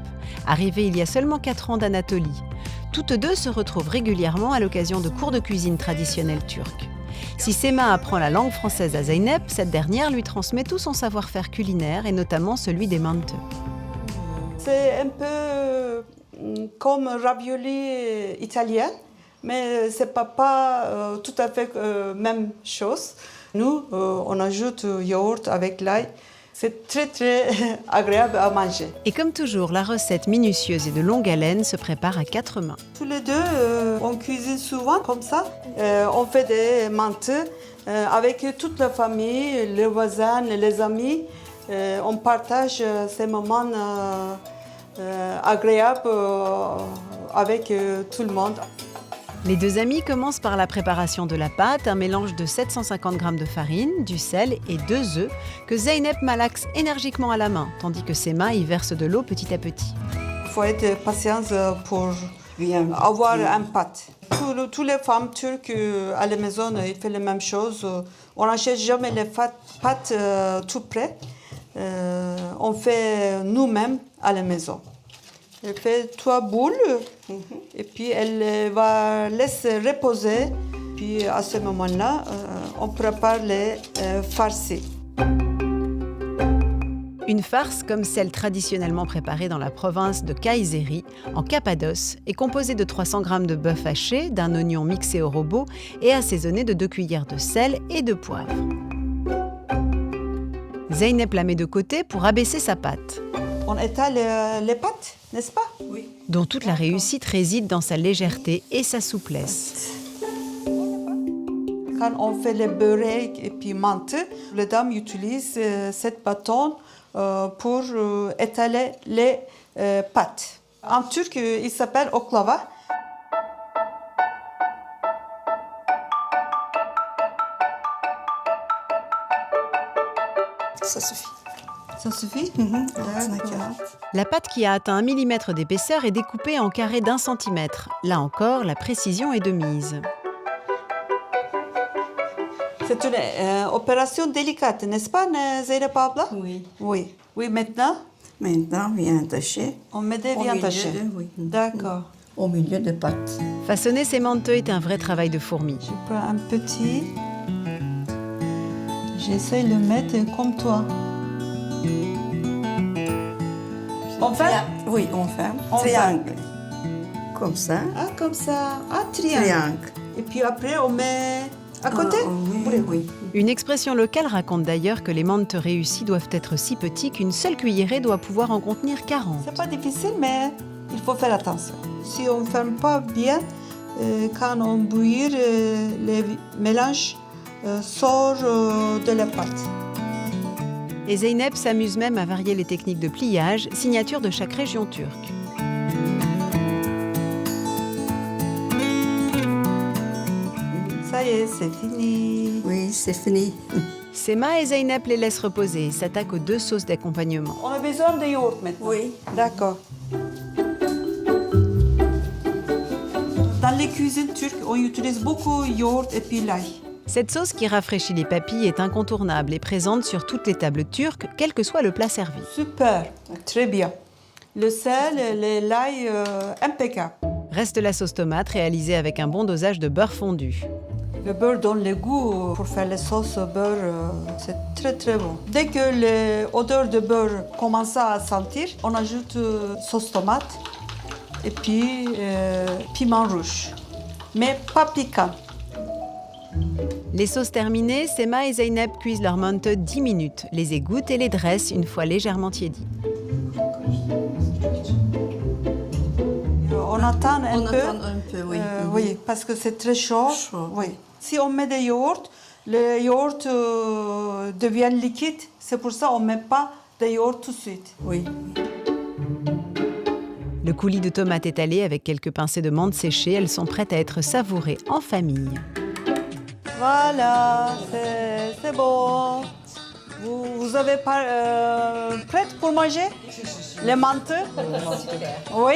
arrivée il y a seulement 4 ans d'Anatolie. Toutes deux se retrouvent régulièrement à l'occasion de cours de cuisine traditionnelle turque. Si Sema apprend la langue française à Zeynep, cette dernière lui transmet tout son savoir-faire culinaire et notamment celui des mentö. C'est un peu comme ravioli italien, mais c'est pas tout à fait même chose. Nous, on ajoute yaourt avec l'ail. C'est très agréable à manger. Et comme toujours, la recette minutieuse et de longue haleine se prépare à 4 mains. Tous les deux, on cuisine souvent comme ça. On fait des menteux avec toute la famille, les voisins, les amis. On partage ces moments agréables avec tout le monde. Les deux amis commencent par la préparation de la pâte, un mélange de 750 g de farine, du sel et 2 œufs que Zeynep malaxe énergiquement à la main, tandis que Sema y verse de l'eau petit à petit. Il faut être patient pour avoir une pâte. Toutes les femmes turques à la maison, ils font la même chose. On n'achète jamais les pâtes tout près. On fait nous-mêmes à la maison. Elle fait 3 boules et puis elle va laisser reposer. Puis à ce moment-là, on prépare les farcis. Une farce comme celle traditionnellement préparée dans la province de Kayseri, en Cappadoce, est composée de 300 g de bœuf haché, d'un oignon mixé au robot et assaisonné de 2 cuillères de sel et de poivre. Zeynep la met de côté pour abaisser sa pâte. On étale les pâtes, n'est-ce pas? Oui. Dont toute la réussite réside dans sa légèreté et sa souplesse. Quand on fait les beurre et puis menthe, les dames utilisent cette bâton pour étaler les pâtes. En turc, il s'appelle oklava. Ça suffit. Ça suffit? La pâte qui a atteint 1 mm d'épaisseur est découpée en carrés d'1 centimètre. Là encore, la précision est de mise. C'est une opération délicate, n'est-ce pas, Zeynep abla? Oui. Oui. Oui, maintenant? Maintenant, viande hachée. On met des viandes hachées. Oui. D'accord. Au milieu de pâtes. Façonner ces menteux est un vrai travail de fourmi. Je prends un petit. J'essaie de le mettre comme toi. On ferme? Oui, on ferme. On Triangle. Comme ça. Ah, comme ça. Ah, triangle. Et puis après, on met à côté? Oui. Une expression locale raconte d'ailleurs que les menteux réussis doivent être si petits qu'une seule cuillerée doit pouvoir en contenir 40. C'est pas difficile, mais il faut faire attention. Si on ne ferme pas bien, quand on bouillit, les mélanges sortent de la pâte. Et Zeynep s'amuse même à varier les techniques de pliage, signature de chaque région turque. Ça y est, c'est fini. Oui, c'est fini. Sema et Zeynep les laissent reposer et s'attaquent aux 2 sauces d'accompagnement. On a besoin de yaourt maintenant. Oui. D'accord. Dans les cuisines turques, on utilise beaucoup de yaourt et puis l'ail. Cette sauce qui rafraîchit les papilles est incontournable et présente sur toutes les tables turques, quel que soit le plat servi. Super, très bien. Le sel, l'ail, impeccable. Reste la sauce tomate réalisée avec un bon dosage de beurre fondu. Le beurre donne le goût pour faire les sauces beurre, c'est très bon. Dès que l'odeur de beurre commence à sentir, on ajoute sauce tomate et puis piment rouge, mais pas piquant. Les sauces terminées, Sema et Zeynep cuisent leur mante 10 minutes, les égouttent et les dressent une fois légèrement tiédies. On attend un peu. un peu, oui. Oui, parce que c'est très chaud. Chaud. Oui. Si on met des yaourts, le yaourt devient liquide. C'est pour ça qu'on ne met pas de yaourt tout de suite. Oui. Le coulis de tomates étalé avec quelques pincées de menthe séchées, elles sont prêtes à être savourées en famille. Voilà, c'est bon. Vous avez pas prête pour manger les menthes? Oui.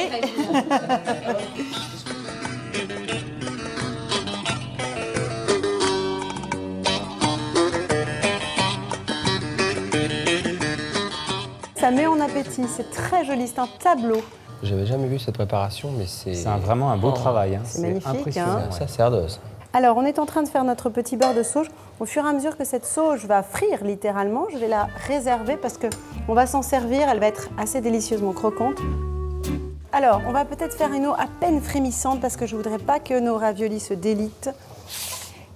Ça met en appétit, c'est très joli, c'est un tableau. J'avais jamais vu cette préparation, mais c'est... C'est vraiment un beau travail. Hein. C'est magnifique, impressionnant. hein. Ouais. sacerdoce. Alors, on est en train de faire notre petit beurre de sauge. Au fur et à mesure que cette sauge va frire littéralement, je vais la réserver parce qu'on va s'en servir, elle va être assez délicieusement croquante. Alors, on va peut-être faire une eau à peine frémissante parce que je ne voudrais pas que nos raviolis se délitent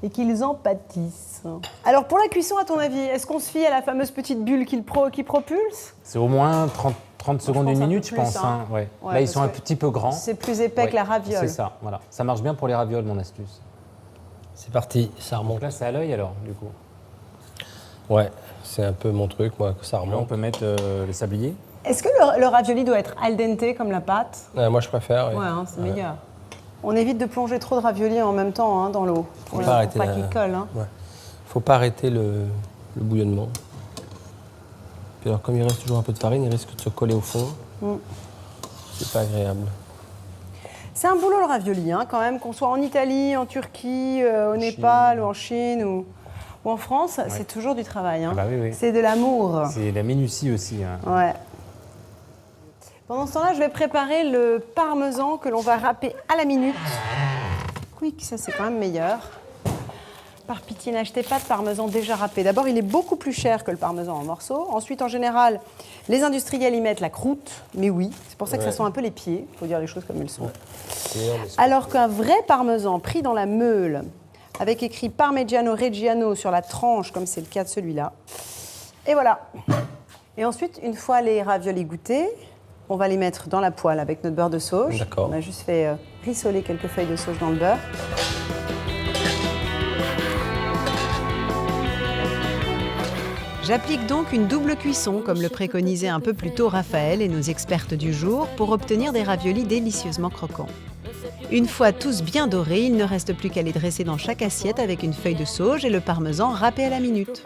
et qu'ils en pâtissent. Alors, pour la cuisson, à ton avis, est-ce qu'on se fie à la fameuse petite bulle qui propulse? C'est au moins 30 secondes, pense une un peu minute, je plus, pense. hein. Hein. Ouais. Ouais, Là, ils parce sont un que petit peu grands. C'est plus épais Ouais, que la raviole. C'est ça, voilà. Ça marche bien pour les ravioles, mon astuce. C'est parti, ça remonte. Donc là, c'est à l'œil alors, du coup. Ouais, c'est un peu mon truc, moi, que ça Là, on remonte. peut mettre le sablier. Est-ce que le ravioli doit être al dente comme la pâte? Moi, je préfère. Ouais, hein, c'est meilleur. On évite de plonger trop de raviolis en même temps hein, dans l'eau. Faut Pour pas arrêter pas qu'ils collent. Hein. Ouais. Faut pas arrêter le bouillonnement. Puis alors, comme il reste toujours un peu de farine, il risque de se coller au fond. C'est pas agréable. C'est un boulot le ravioli, hein, quand même, qu'on soit en Italie, en Turquie, au Népal, ou en Chine ou en France, c'est toujours du travail. Hein. Ah bah oui, oui. C'est de l'amour. C'est la minutie aussi. Hein. Ouais. Pendant ce temps-là, je vais préparer le parmesan que l'on va râper à la minute. Quick, ça c'est quand même meilleur. Par pitié, n'achetez pas de parmesan déjà râpé. D'abord, il est beaucoup plus cher que le parmesan en morceaux. Ensuite, en général, les industriels y mettent la croûte. Mais oui, c'est pour ça que ça sent un peu les pieds. Il faut dire les choses comme elles sont. Alors qu'un vrai parmesan pris dans la meule, avec écrit Parmigiano Reggiano sur la tranche, comme c'est le cas de celui-là. Et voilà. Et ensuite, une fois les raviolis goûtés, on va les mettre dans la poêle avec notre beurre de sauge. D'accord. On a juste fait rissoler quelques feuilles de sauge dans le beurre. J'applique donc une double cuisson, comme le préconisait un peu plus tôt Raphaël et nos expertes du jour, pour obtenir des raviolis délicieusement croquants. Une fois tous bien dorés, il ne reste plus qu'à les dresser dans chaque assiette avec une feuille de sauge et le parmesan râpé à la minute.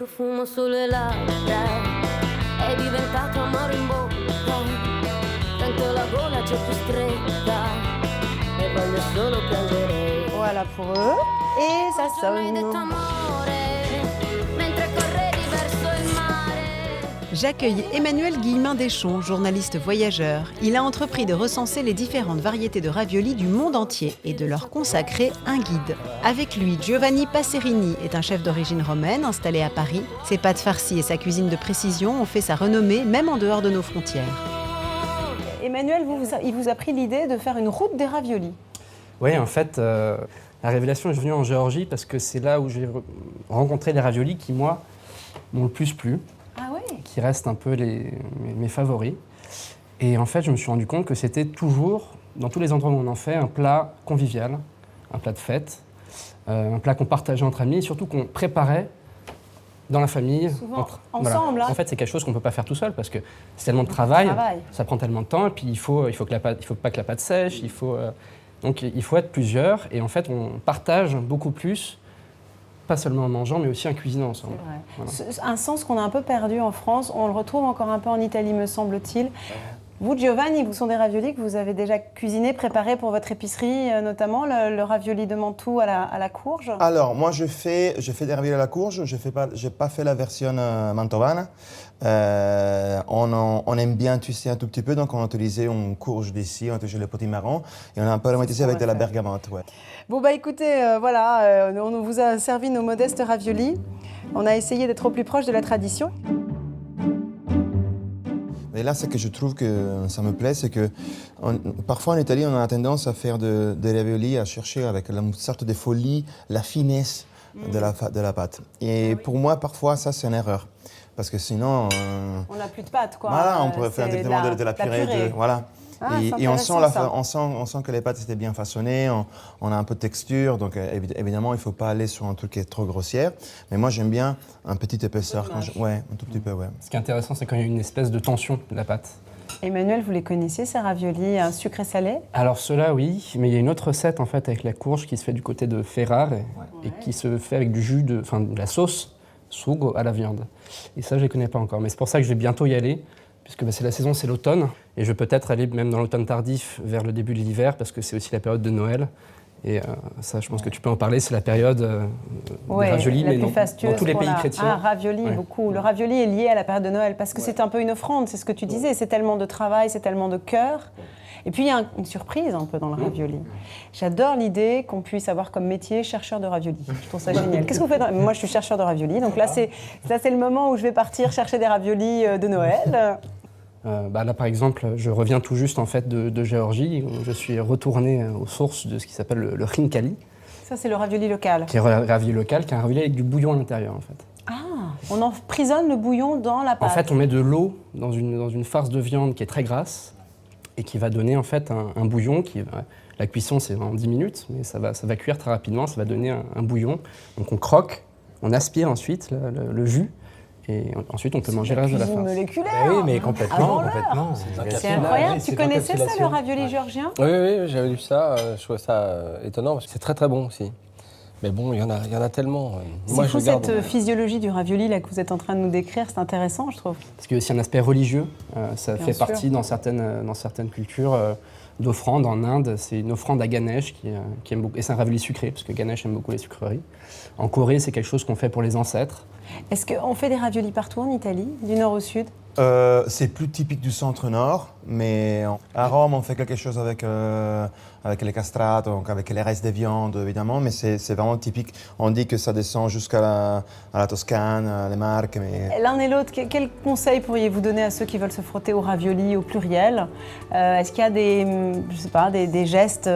Voilà pour eux. Et ça sonne. J'accueille Emmanuel Guillemin-Deschamps, journaliste voyageur. Il a entrepris de recenser les différentes variétés de raviolis du monde entier et de leur consacrer un guide. Avec lui, Giovanni Passerini est un chef d'origine romaine installé à Paris. Ses pâtes farcies et sa cuisine de précision ont fait sa renommée, même en dehors de nos frontières. Emmanuel, il vous a pris l'idée de faire une route des raviolis. Oui, en fait, la révélation est venue en Géorgie parce que c'est là où j'ai rencontré les raviolis qui, moi, m'ont le plus plu. Ah ouais? Qui restent un peu mes favoris. Et en fait, je me suis rendu compte que c'était toujours, dans tous les endroits où on en fait, un plat convivial, un plat de fête, un plat qu'on partageait entre amis et surtout qu'on préparait dans la famille. Souvent ensemble. Voilà. En fait, c'est quelque chose qu'on ne peut pas faire tout seul parce que c'est tellement de travail, ça prend tellement de temps et puis il faut pas que la pâte sèche, donc il faut être plusieurs et en fait, on partage beaucoup plus. Pas seulement en mangeant, mais aussi en cuisinant ensemble. C'est vrai. Voilà. Un sens qu'on a un peu perdu en France, on le retrouve encore un peu en Italie, me semble-t-il. Vous, Giovanni, vous sont des raviolis que vous avez déjà cuisinés, préparés pour votre épicerie, notamment le ravioli de Mantoue à la courge? Alors, moi, je fais des raviolis à la courge. Je n'ai pas fait la version mantovana. On aime bien twister un tout petit peu, donc on a utilisé une courge d'ici, on a utilisé le potimarron et on a un peu aromatisé avec de la bergamote. Ouais. Bon, bah écoutez, voilà, on vous a servi nos modestes raviolis. On a essayé d'être au plus proche de la tradition. Et là, ce que je trouve que ça me plaît, c'est que parfois en Italie, on a tendance à faire des raviolis, à chercher avec une sorte de folie, la finesse, de la pâte. Et pour moi, parfois, ça, c'est une erreur. Parce que sinon... On n'a plus de pâte, quoi. Voilà, on pourrait faire directement de la purée. Voilà. Et on sent que les pâtes étaient bien façonnées, on a un peu de texture, donc évidemment, il ne faut pas aller sur un truc qui est trop grossière. Mais moi, j'aime bien un petit épaisseur. Ouais, un tout petit peu, ouais. Ce qui est intéressant, c'est quand il y a une espèce de tension de la pâte. Emmanuel, vous les connaissiez, ces raviolis sucré-salé? Alors ceux-là, oui, mais il y a une autre recette en fait avec la courge qui se fait du côté de Ferrare et qui se fait avec du jus, de la sauce sugo à la viande. Et ça, je ne les connais pas encore, mais c'est pour ça que je vais bientôt y aller, puisque c'est la saison, c'est l'automne, et je vais peut-être aller même dans l'automne tardif vers le début de l'hiver, parce que c'est aussi la période de Noël. Et ça, je pense que tu peux en parler, c'est la période des raviolis, mais dans tous les pays chrétiens. Ah, ravioli, beaucoup. Le ravioli est lié à la période de Noël, parce que c'est un peu une offrande, c'est ce que tu disais, c'est tellement de travail, c'est tellement de cœur. Et puis il y a une surprise un peu dans le ravioli. J'adore l'idée qu'on puisse avoir comme métier chercheur de ravioli. Je trouve ça génial. Qu'est-ce que vous faites? Moi, je suis chercheur de ravioli, donc là, c'est le moment où je vais partir chercher des raviolis de Noël. Là, par exemple, je reviens tout juste en fait de Géorgie, où je suis retourné aux sources de ce qui s'appelle le khinkali. Ça, c'est le ravioli local. Qui est un ravioli local, qui est un ravioli avec du bouillon à l'intérieur, en fait. Ah, on emprisonne le bouillon dans la pâte. En fait, on met de l'eau dans une farce de viande qui est très grasse et qui va donner en fait un bouillon qui... La cuisson, c'est en 10 minutes, mais ça va cuire très rapidement, ça va donner un bouillon. Donc on croque, on aspire ensuite le jus. Et ensuite, on peut manger le reste de la farce. Moléculaire. Oui, mais complètement. C'est incroyable. Tu connaissais ça, le ravioli géorgien? Oui, j'avais lu ça. Je trouvais ça étonnant parce que c'est très très bon aussi. Mais bon, il y en a tellement. C'est fou cette physiologie du ravioli là que vous êtes en train de nous décrire. C'est intéressant, je trouve. Parce qu'il y a aussi un aspect religieux. Ça fait partie dans certaines cultures d'offrande. En Inde, c'est une offrande à Ganesh qui aime beaucoup. Et c'est un ravioli sucré parce que Ganesh aime beaucoup les sucreries. En Corée, c'est quelque chose qu'on fait pour les ancêtres. Est-ce qu'on fait des raviolis partout en Italie, du nord au sud? C'est plus typique du centre-nord, mais à Rome, on fait quelque chose avec les castrati, donc avec les restes de viande, évidemment, mais c'est vraiment typique. On dit que ça descend jusqu'à la Toscane, les Marques. Mais... L'un et l'autre, quel conseil pourriez-vous donner à ceux qui veulent se frotter au ravioli au pluriel? Est-ce qu'il y a des gestes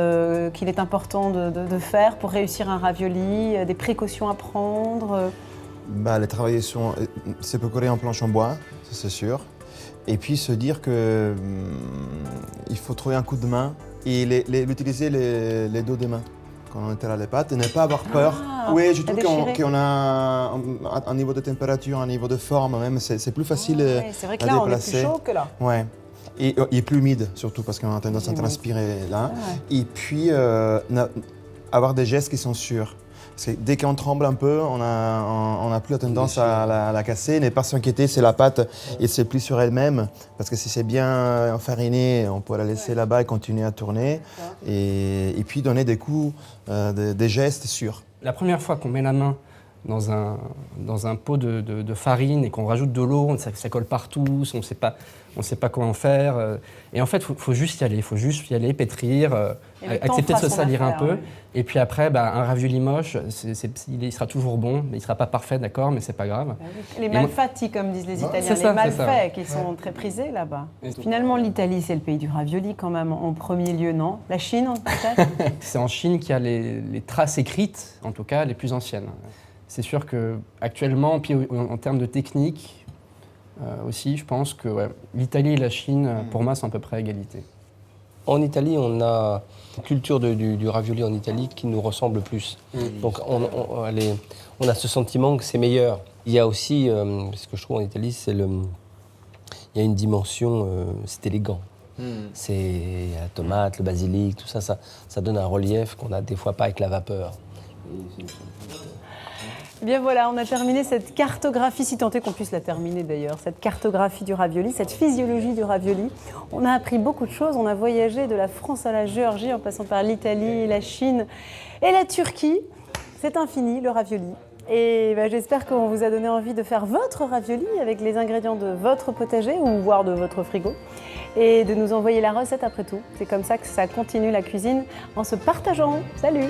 qu'il est important de faire pour réussir un ravioli, des précautions à prendre? Les travailler c'est procurer en planche en bois, ça c'est sûr. Et puis se dire que il faut trouver un coup de main et l'utiliser les dos des mains quand on étale les pâtes et ne pas avoir peur. Oui, je trouve qu'on a un niveau de température, un niveau de forme même, c'est plus facile à déplacer. C'est vrai que là, on est plus chaud que là. Ouais. Et il est plus humide surtout parce qu'on a tendance à transpirer là. Et puis avoir des gestes qui sont sûrs. Parce que dès qu'on tremble un peu, on a plus la tendance à la casser. Ne pas s'inquiéter, c'est la pâte et c'est plie sur elle-même. Parce que si c'est bien enfariné, on peut la laisser là-bas et continuer à tourner. Et puis donner des coups, des gestes sûrs. La première fois qu'on met la main dans un pot de farine et qu'on rajoute de l'eau, ça colle partout, on ne sait pas comment faire. Et en fait, il faut juste y aller, pétrir, accepter de se salir un peu. Et puis après, un ravioli moche, il sera toujours bon, mais il ne sera pas parfait, d'accord, mais c'est pas grave. Les malfatti, comme disent les Italiens, les malfaits qui sont très prisés là-bas. Finalement, l'Italie, c'est le pays du ravioli quand même, en premier lieu, non? La Chine, peut-être? C'est en Chine qu'il y a les traces écrites, en tout cas les plus anciennes. C'est sûr qu'actuellement, puis en termes de technique aussi, je pense que l'Italie et la Chine, pour moi, sont à peu près à égalité. En Italie, on a une culture du ravioli en Italie qui nous ressemble plus. Donc on a ce sentiment que c'est meilleur. Il y a aussi, ce que je trouve en Italie, il y a une dimension, c'est élégant. C'est la tomate, le basilic, tout ça, ça donne un relief qu'on n'a des fois pas avec la vapeur. Eh bien voilà, on a terminé cette cartographie, si tant est qu'on puisse la terminer d'ailleurs, cette cartographie du ravioli, cette physiologie du ravioli. On a appris beaucoup de choses, on a voyagé de la France à la Géorgie en passant par l'Italie, la Chine et la Turquie. C'est infini le ravioli. Et j'espère qu'on vous a donné envie de faire votre ravioli avec les ingrédients de votre potager ou voire de votre frigo et de nous envoyer la recette après tout. C'est comme ça que ça continue la cuisine en se partageant. Salut!